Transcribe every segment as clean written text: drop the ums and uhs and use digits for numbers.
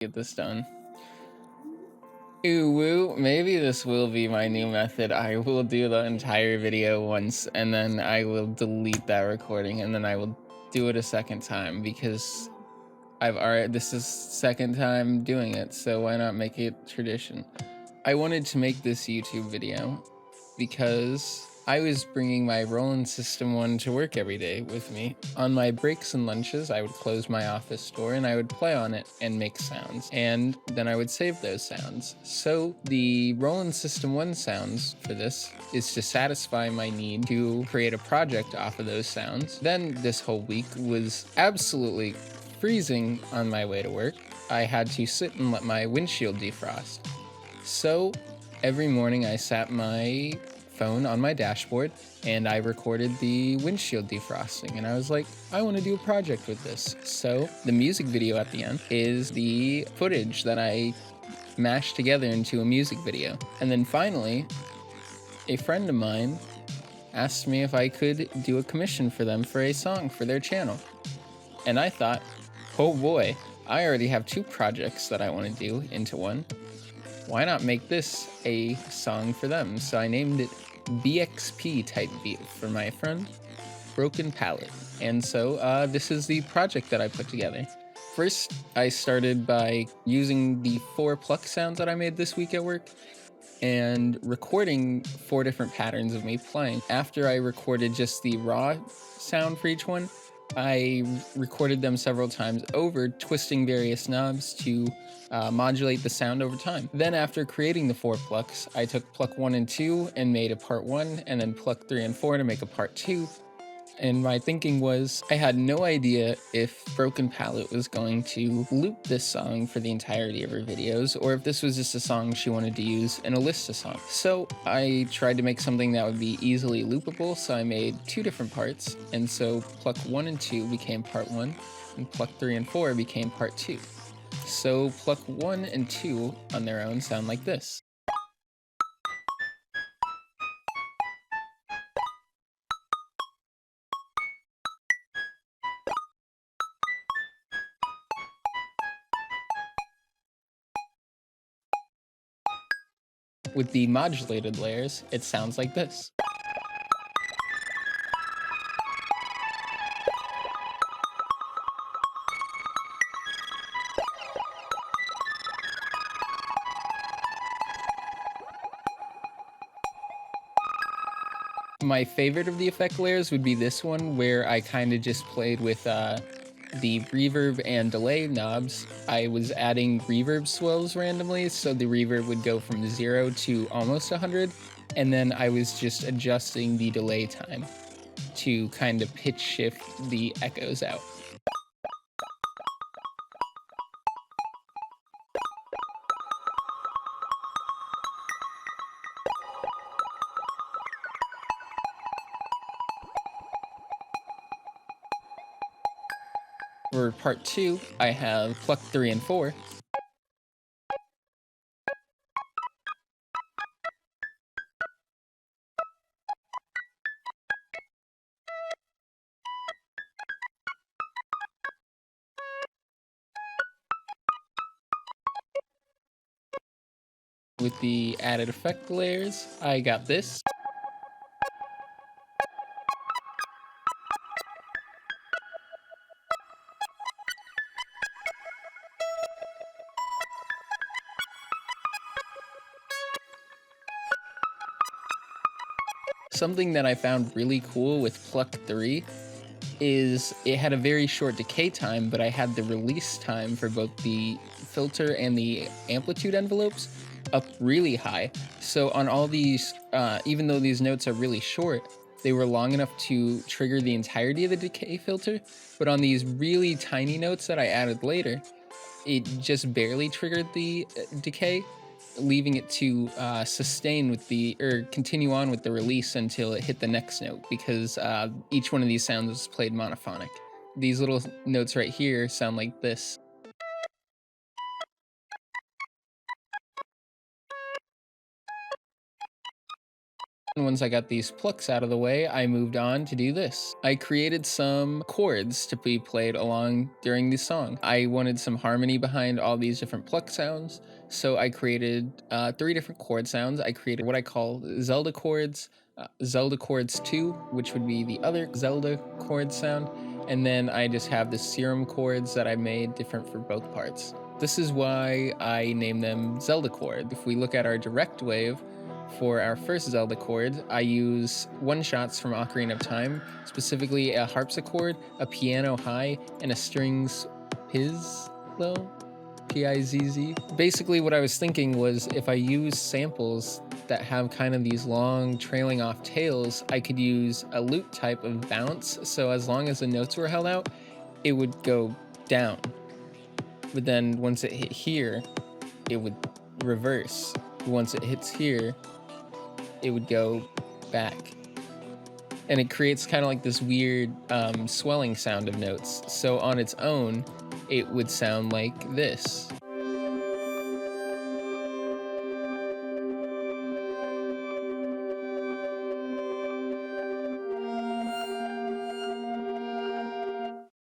Get this done. Ooh woo, maybe this will be my new method. I will do the entire video once and then I will delete that recording and then I will do it a second time because this is second time doing it, so why not make it tradition? I wanted to make this YouTube video because I was bringing my Roland System 1 to work every day with me. On my breaks and lunches, I would close my office door and I would play on it and make sounds, and then I would save those sounds. So the Roland System 1 sounds for this is to satisfy my need to create a project off of those sounds. Then this whole week was absolutely freezing on my way to work. I had to sit and let my windshield defrost. So every morning I sat my phone on my dashboard and I recorded the windshield defrosting, and I was like, I want to do a project with this. So the music video at the end is the footage that I mashed together into a music video. And then finally, a friend of mine asked me if I could do a commission for them for a song for their channel. And I thought, oh boy, I already have 2 projects that I want to do into one. Why not make this a song for them? So I named it BxP type beat for my friend, Broken Palette. And so this is the project that I put together. First, I started by using the 4 pluck sounds that I made this week at work and recording 4 different patterns of me playing. After I recorded just the raw sound for each one, I recorded them several times over, twisting various knobs to modulate the sound over time. Then after creating the 4 plucks, I took pluck 1 and 2 and made a part 1, and then pluck 3 and 4 to make a part 2. And my thinking was, I had no idea if Broken Palette was going to loop this song for the entirety of her videos, or if this was just a song she wanted to use in a list of songs. So I tried to make something that would be easily loopable, so I made 2 different parts, and so pluck 1 and 2 became part 1, and pluck 3 and 4 became part 2. So pluck 1 and 2 on their own sound like this. With the modulated layers, it sounds like this. My favorite of the effect layers would be this one, where I kind of just played with the reverb and delay knobs. I was adding reverb swells randomly, so the reverb would go from 0 to almost 100, and then I was just adjusting the delay time to kind of pitch shift the echoes out. For part 2, I have pluck 3 and 4. With the added effect layers, I got this. Something that I found really cool with pluck 3 is it had a very short decay time, but I had the release time for both the filter and the amplitude envelopes up really high. So on all these, even though these notes are really short, they were long enough to trigger the entirety of the decay filter, but on these really tiny notes that I added later, it just barely triggered the decay, leaving it to sustain with continue on with the release until it hit the next note, because each one of these sounds was played monophonic. These little notes right here sound like this. And once I got these plucks out of the way, I moved on to do this. I created some chords to be played along during the song. I wanted some harmony behind all these different pluck sounds, so I created 3 different chord sounds. I created what I call Zelda chords 2, which would be the other Zelda chord sound, and then I just have the serum chords that I made different for both parts. This is why I named them Zelda chord. If we look at our direct wave, for our first Zelda chord, I use one-shots from Ocarina of Time, specifically a harpsichord, a piano high, and a strings pizz-low, P-I-Z-Z. Basically, what I was thinking was if I use samples that have kind of these long trailing off tails, I could use a lute type of bounce, so as long as the notes were held out, it would go down. But then once it hit here, it would reverse. Once it hits here, it would go back. And it creates kind of like this weird swelling sound of notes. So on its own, it would sound like this.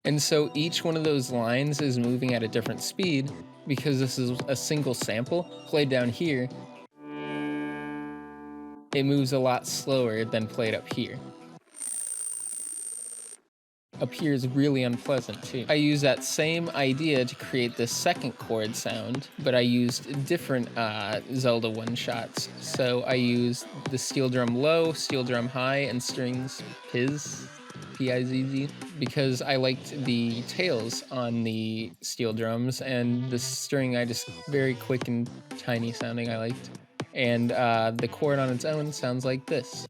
And so each one of those lines is moving at a different speed because this is a single sample played down here. It moves a lot slower than played up here. Up here is really unpleasant too. I use that same idea to create this second chord sound, but I used different Zelda one-shots. So I used the steel drum low, steel drum high, and strings pizz, P-I-Z-Z, because I liked the tails on the steel drums, and the string I just very quick and tiny sounding I liked. And the chord on its own sounds like this.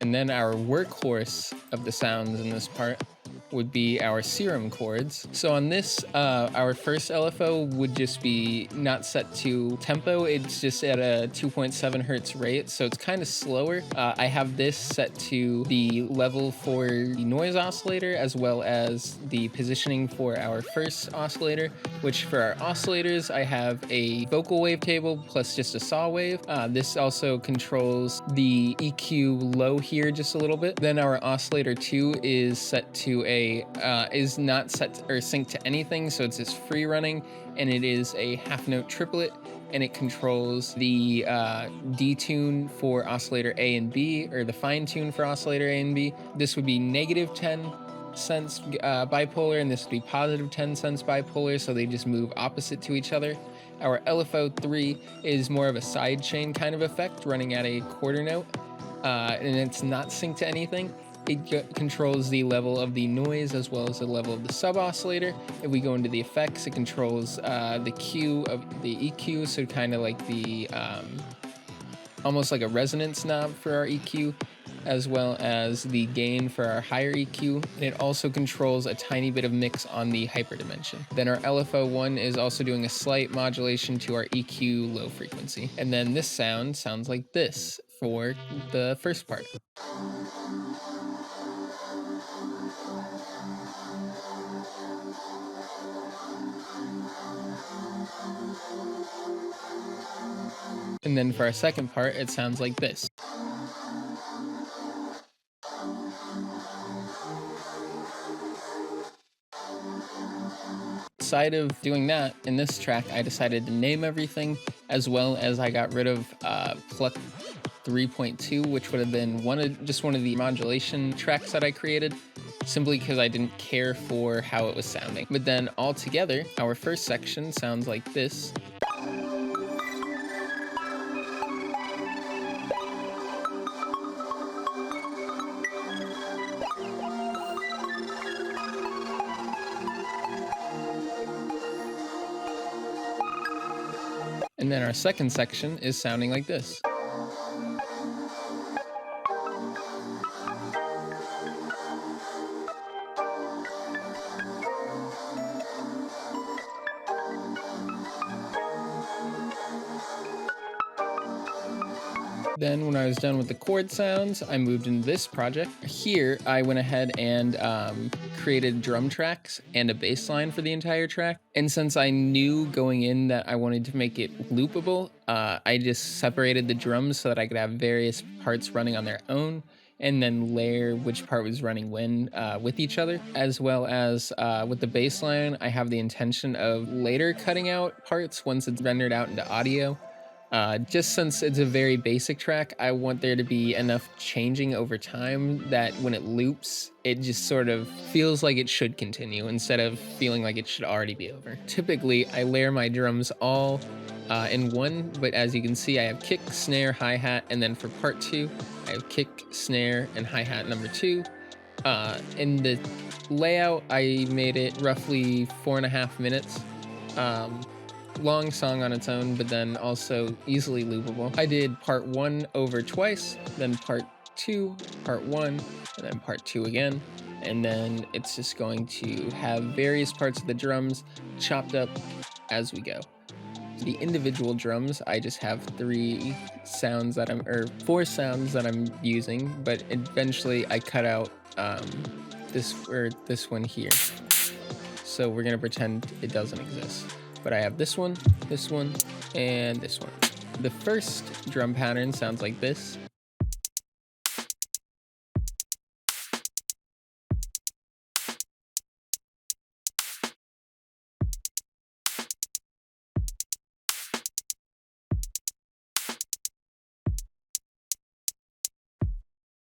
And then our workhorse of the sounds in this part would be our serum chords. So on this, our first LFO would just be not set to tempo, it's just at a 2.7 hertz rate, so it's kind of slower. I have this set to the level for the noise oscillator as well as the positioning for our first oscillator, which for our oscillators, I have a vocal wavetable plus just a saw wave. This also controls the EQ low here just a little bit. Then our oscillator 2 is set to is not set or synced to anything, so it's just free running, and it is a half note triplet, and it controls the detune for oscillator A and B, or the fine tune for oscillator A and B. This would be negative 10 cents bipolar, and this would be positive 10 cents bipolar, so they just move opposite to each other. Our LFO3 is more of a side chain kind of effect, running at a quarter note, and it's not synced to anything. It controls the level of the noise as well as the level of the sub-oscillator. If we go into the effects, it controls the Q of the EQ, so kind of like the, almost like a resonance knob for our EQ, as well as the gain for our higher EQ. And it also controls a tiny bit of mix on the hyperdimension. Then our LFO1 is also doing a slight modulation to our EQ low frequency. And then this sound sounds like this for the first part. And then for our second part, it sounds like this. Side of doing that, in this track, I decided to name everything, as well as I got rid of Pluck 3.2, which would have been just one of the modulation tracks that I created, simply because I didn't care for how it was sounding. But then all together, our first section sounds like this. And then our second section is sounding like this. Then when I was done with the chord sounds, I moved into this project. Here, I went ahead and created drum tracks and a bass line for the entire track. And since I knew going in that I wanted to make it loopable, I just separated the drums so that I could have various parts running on their own, and then layer which part was running when with each other. As well as with the bass line, I have the intention of later cutting out parts once it's rendered out into audio. Just since it's a very basic track, I want there to be enough changing over time that when it loops, it just sort of feels like it should continue instead of feeling like it should already be over. Typically, I layer my drums all in one, but as you can see, I have kick, snare, hi-hat, and then for part 2, I have kick, snare, and hi-hat number 2. In the layout, I made it roughly 4.5 minutes. Long song on its own, but then also easily loopable. I did part 1 over twice, then part 2, part 1, and then part 2 again. And then it's just going to have various parts of the drums chopped up as we go. The individual drums, I just have 4 sounds that I'm using, but eventually I cut out this one here. So we're gonna pretend it doesn't exist. But I have this one, and this one. The first drum pattern sounds like this.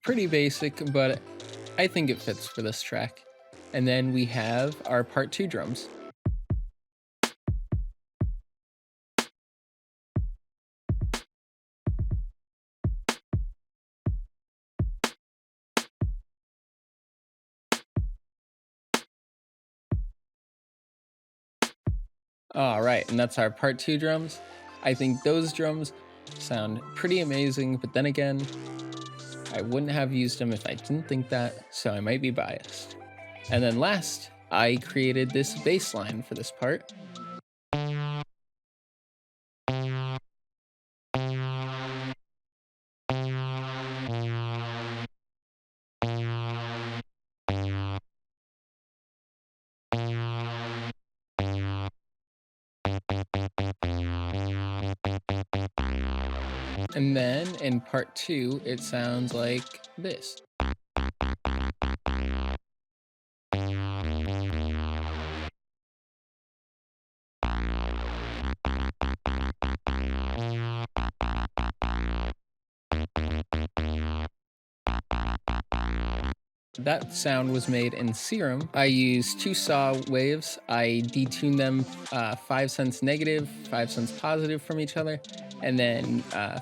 Pretty basic, but I think it fits for this track. And then we have our part 2 drums. All right, and that's our part 2 drums. I think those drums sound pretty amazing, but then again, I wouldn't have used them if I didn't think that, so I might be biased. And then last, I created this bass line for this part. And then in part 2, it sounds like this. That sound was made in Serum. I used 2 saw waves. I detuned them 5 cents negative, 5 cents positive from each other, and then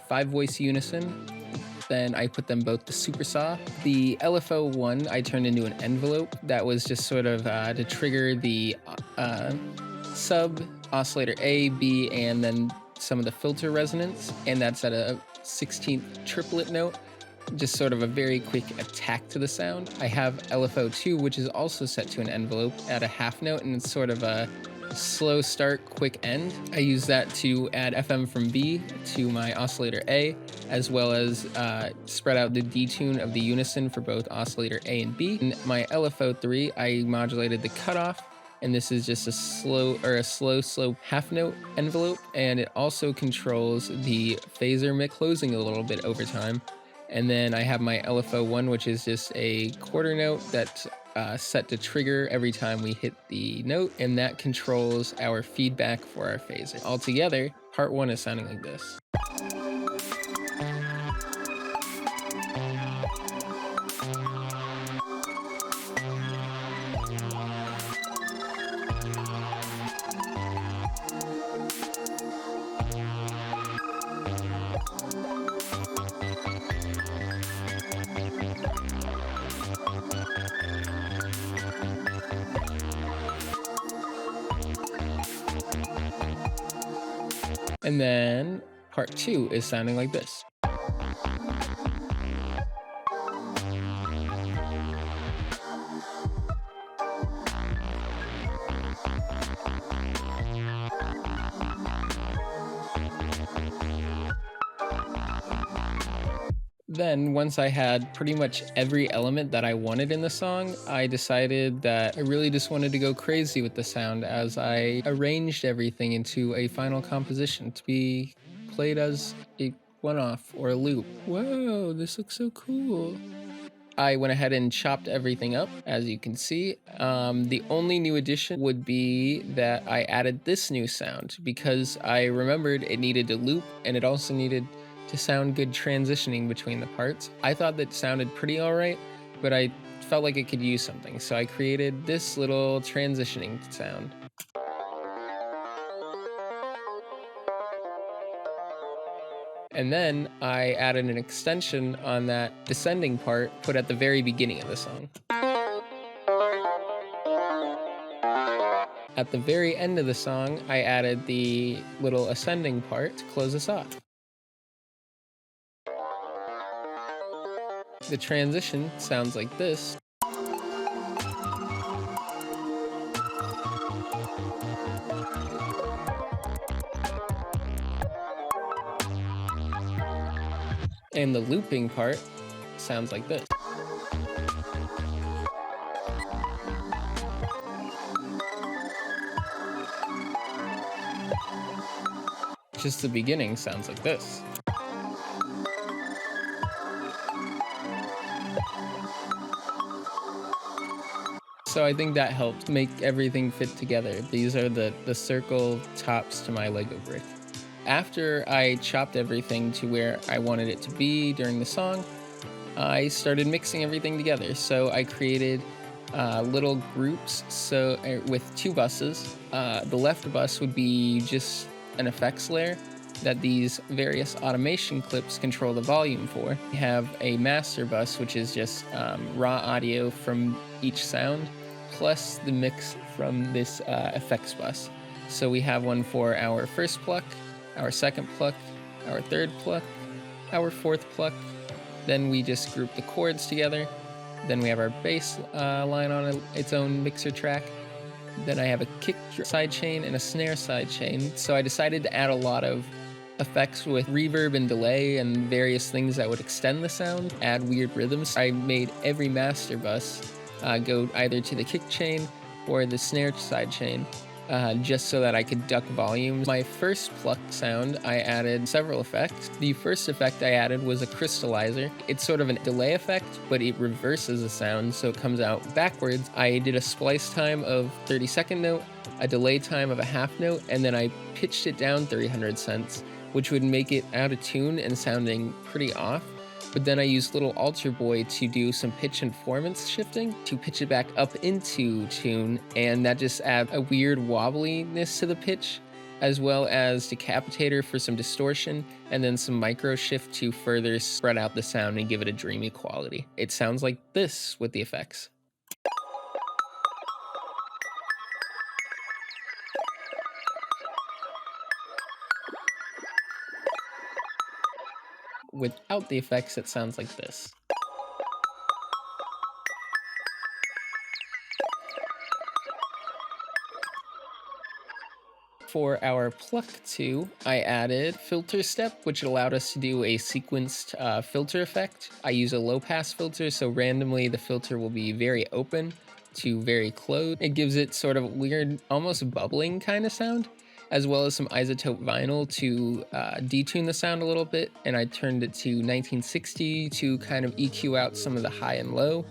5 voice unison. Then I put them both to super saw. The LFO one I turned into an envelope that was just sort of to trigger the sub, oscillator A, B, and then some of the filter resonance, and that's at a 16th triplet note. Just sort of a very quick attack to the sound. I have LFO2, which is also set to an envelope at a half note, and it's sort of a slow start, quick end. I use that to add FM from B to my oscillator A, as well as spread out the detune of the unison for both oscillator A and B. In my LFO3, I modulated the cutoff, and this is just a slow half note envelope, and it also controls the phaser mix closing a little bit over time. And then I have my LFO1, which is just a quarter note that's set to trigger every time we hit the note, and that controls our feedback for our phaser. Altogether, part 1 is sounding like this. And then part 2 is sounding like this. Then, once I had pretty much every element that I wanted in the song, I decided that I really just wanted to go crazy with the sound as I arranged everything into a final composition to be played as a one-off or a loop. Whoa, this looks so cool. I went ahead and chopped everything up, as you can see. The only new addition would be that I added this new sound because I remembered it needed to loop and it also needed to sound good transitioning between the parts. I thought that sounded pretty alright, but I felt like it could use something, so I created this little transitioning sound. And then I added an extension on that descending part put at the very beginning of the song. At the very end of the song, I added the little ascending part to close us off. The transition sounds like this. And the looping part sounds like this. Just the beginning sounds like this. So I think that helped make everything fit together. These are the circle tops to my Lego brick. After I chopped everything to where I wanted it to be during the song, I started mixing everything together. So I created little groups with two buses. The left bus would be just an effects layer that these various automation clips control the volume for. We have a master bus, which is just raw audio from each sound, plus the mix from this effects bus. So we have one for our first pluck, our second pluck, our third pluck, our fourth pluck. Then we just group the chords together. Then we have our bass line on its own mixer track. Then I have a kick sidechain and a snare sidechain. So I decided to add a lot of effects with reverb and delay and various things that would extend the sound, add weird rhythms. I made every master bus go either to the kick chain or the snare sidechain, just so that I could duck volumes. My first pluck sound, I added several effects. The first effect I added was a crystallizer. It's sort of a delay effect, but it reverses the sound, so it comes out backwards. I did a splice time of 30-second note, a delay time of a half note, and then I pitched it down 300 cents, which would make it out of tune and sounding pretty off. But then I used Little Alter Boy to do some pitch and formants shifting to pitch it back up into tune, and that just adds a weird wobbliness to the pitch, as well as Decapitator for some distortion, and then some micro shift to further spread out the sound and give it a dreamy quality. It sounds like this with the effects. Without the effects, it sounds like this. For our pluck 2, I added filter step, which allowed us to do a sequenced filter effect. I use a low pass filter, so randomly the filter will be very open to very closed. It gives it sort of weird, almost bubbling kind of sound, as well as some isotope vinyl to detune the sound a little bit, and I turned it to 1960 to kind of EQ out some of the high and low,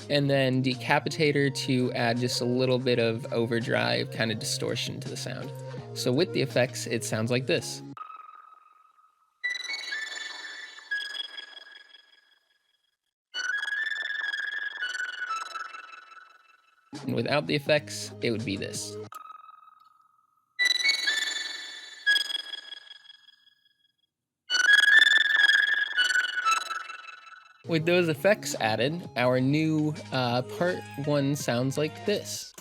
and then Decapitator to add just a little bit of overdrive kind of distortion to the sound. So with the effects, it sounds like this. And without the effects, it would be this. With those effects added, our new part 1 sounds like this.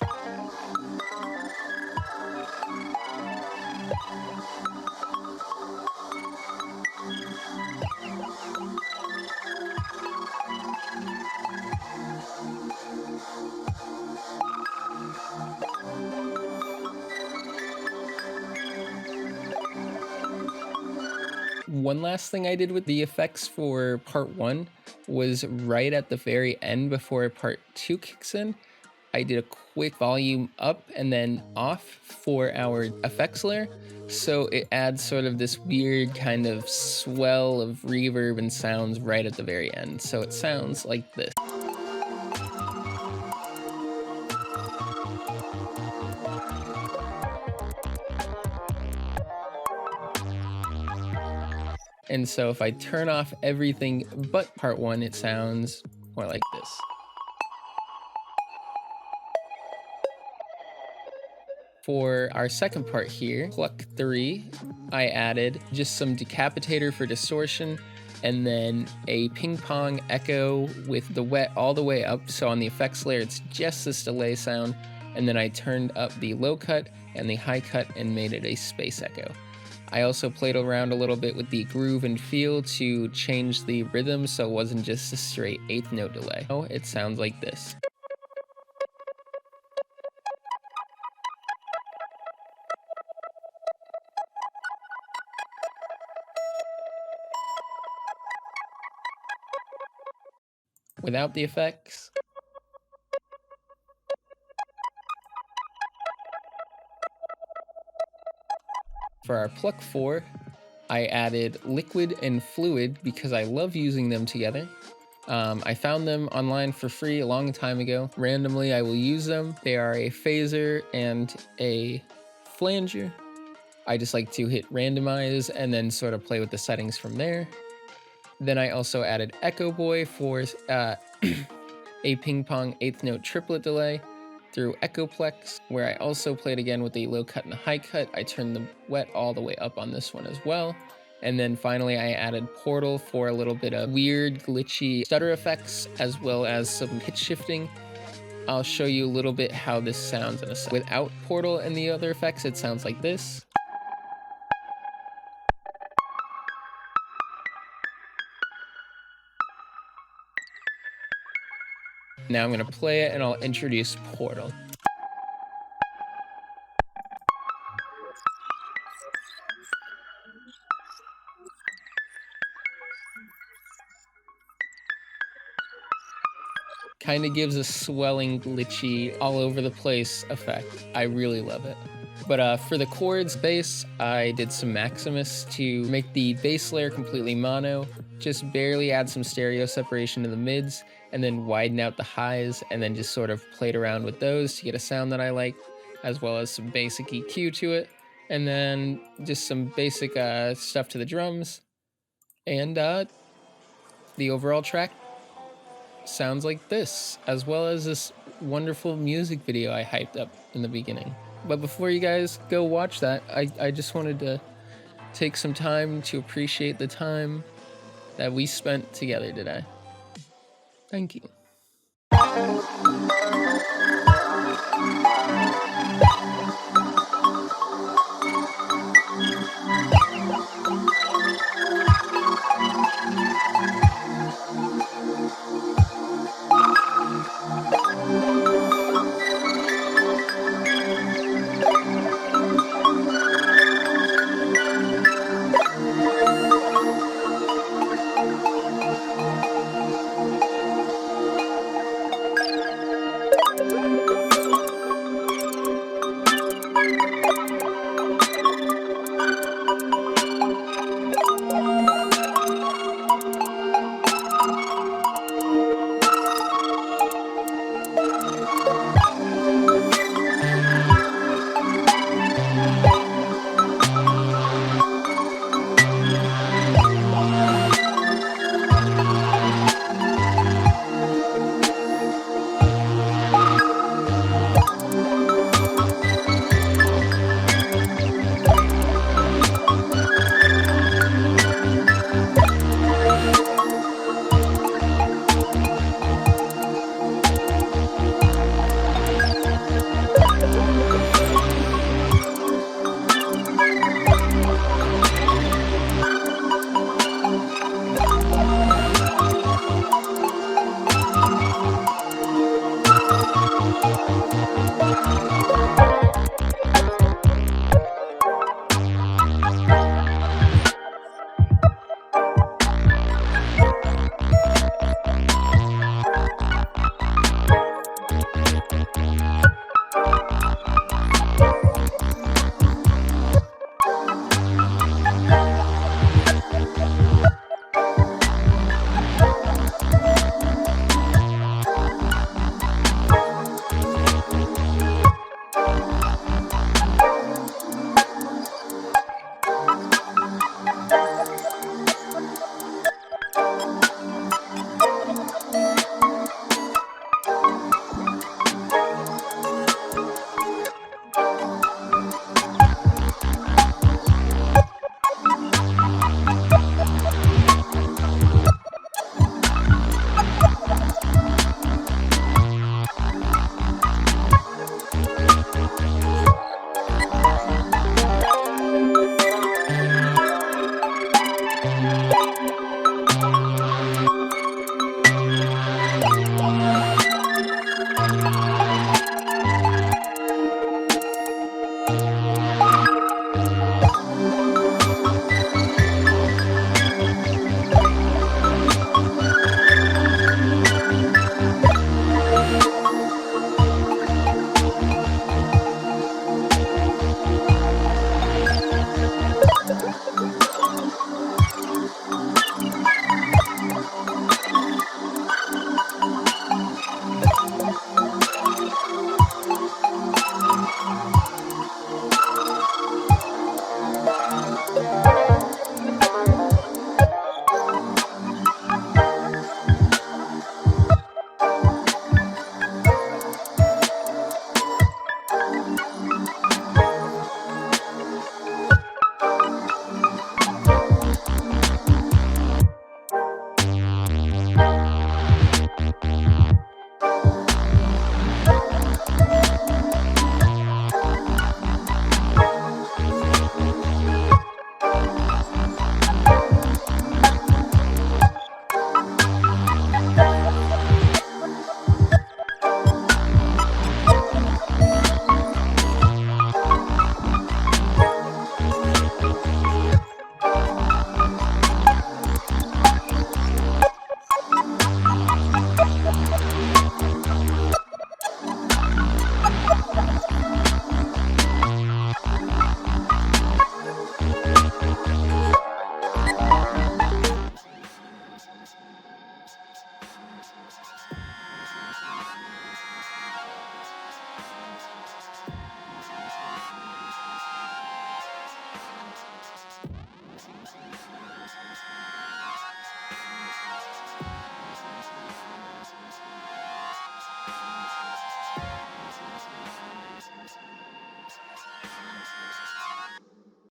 One last thing I did with the effects for part 1 was right at the very end before part 2 kicks in, I did a quick volume up and then off for our effects layer. So it adds sort of this weird kind of swell of reverb and sounds right at the very end. So it sounds like this. And so if I turn off everything but part 1, it sounds more like this. For our second part here, Pluck 3, I added just some decapitator for distortion, and then a ping pong echo with the wet all the way up. So on the effects layer, it's just this delay sound. And then I turned up the low cut and the high cut and made it a space echo. I also played around a little bit with the groove and feel to change the rhythm so it wasn't just a straight 8th note delay. Oh, it sounds like this. Without the effects. For our Pluck 4, I added liquid and fluid because I love using them together. I found them online for free a long time ago. Randomly, I will use them. They are a phaser and a flanger. I just like to hit randomize and then sort of play with the settings from there. Then I also added Echo Boy for a ping pong 8th note triplet delay through Echoplex, where I also played again with the low cut and the high cut. I turned the wet all the way up on this one as well. And then finally I added Portal for a little bit of weird glitchy stutter effects as well as some pitch shifting. I'll show you a little bit how this sounds in a second. Without Portal and the other effects, it sounds like this. Now I'm going to play it and I'll introduce Portal. Kind of gives a swelling, glitchy, all over the place effect. I really love it. But for the chords bass, I did some Maximus to make the bass layer completely mono, just barely add some stereo separation to the mids, and then widen out the highs, and then just sort of played around with those to get a sound that I like, as well as some basic EQ to it, and then just some basic stuff to the drums, and the overall track sounds like this, as well as this wonderful music video I hyped up in the beginning. But before you guys go watch that, I just wanted to take some time to appreciate the time that we spent together today. Thank you.